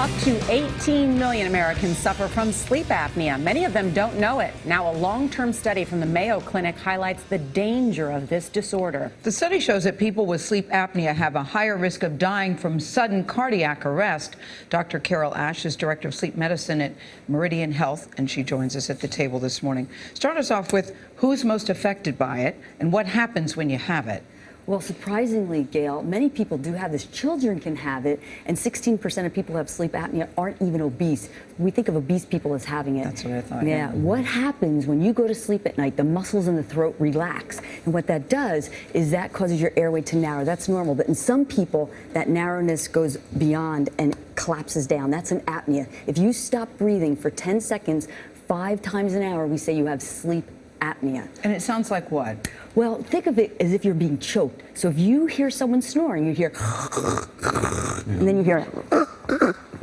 Up to 18 million Americans suffer from sleep apnea. Many of them don't know it. Now, a long-term study from the Mayo Clinic highlights the danger of this disorder. The study shows that people with sleep apnea have a higher risk of dying from sudden cardiac arrest. Dr. Carol Ash is director of sleep medicine at Meridian Health, and she joins us at the table this morning. Start us off with who's most affected by it and what happens when you have it. Well, surprisingly, Gail, many people do have this. Children can have it, and 16% of people who have sleep apnea aren't even obese. We think of obese people as having it. That's what I thought. Yeah. What happens when you go to sleep at night? The muscles in the throat relax, and what that does is that causes your airway to narrow. That's normal, but in some people, that narrowness goes beyond and collapses down. That's an apnea. If you stop breathing for 10 seconds, 5 times an hour, we say you have sleep apnea. And it sounds like what? Well, think of it as if you're being choked. So if you hear someone snoring, you hear, and then you hear,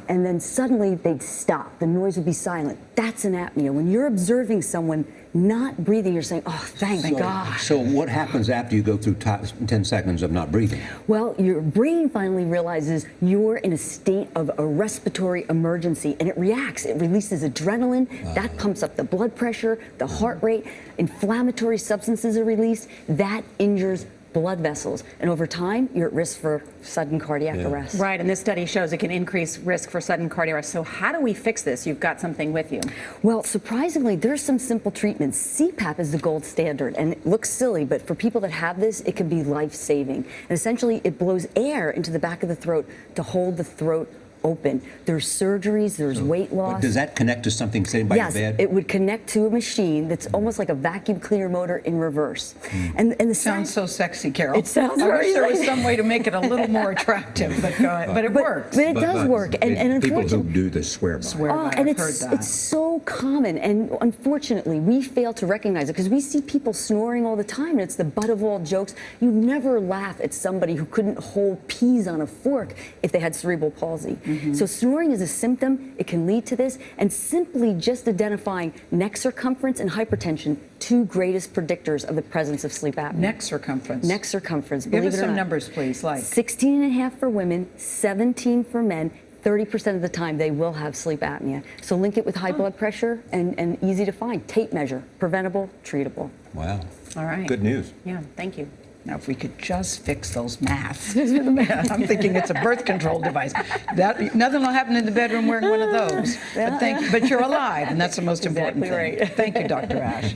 and then suddenly they'd stop. The noise would be silent. That's an apnea. When you're observing someone not breathing, you're saying, oh, thank God. So what happens after you go through 10 seconds of not breathing? Well, your brain finally realizes you're in a state of a respiratory emergency, and it reacts. It releases adrenaline. That pumps up the blood pressure, the heart rate. Inflammatory substances are released. That injures blood vessels, and over time you're at risk for sudden cardiac arrest. Right, and this study shows it can increase risk for sudden cardiac arrest. So how do we fix this? You've got something with you. Well, surprisingly, there's some simple treatments. CPAP is the gold standard, and it looks silly, but for people that have this, it can be life-saving. And essentially, it blows air into the back of the throat to hold the throat open. There's surgeries, there's weight loss. But does that connect to something sitting by your bed? Yes, it would connect to a machine that's almost like a vacuum cleaner motor in reverse. And the Sounds so sexy, Carol. It sounds I wish very there was some way to make it a little more attractive, but go ahead. But it works. But it does work. And people unfortunately, who do this swear by it. and I've heard that. it's so common, and unfortunately we fail to recognize it because we see people snoring all the time, and it's the butt of all jokes. You never laugh at somebody who couldn't hold peas on a fork if they had cerebral palsy. So snoring is a symptom. It can lead to this, and simply just identifying neck circumference and hypertension, 2 greatest predictors of the presence of sleep apnea. Neck circumference. Neck circumference. Give Believe us it or some not. numbers, please. Like 16.5 for women, 17 for men. 30% of the time they will have sleep apnea. So link it with high blood pressure and easy to find. Tape measure, preventable, treatable. Wow. All right. Good news. Yeah, thank you. Now, if we could just fix those maths. I'm thinking it's a birth control device. Nothing will happen in the bedroom wearing one of those. But you're alive, and that's the most important thing. Exactly right. Thank you, Dr. Ash.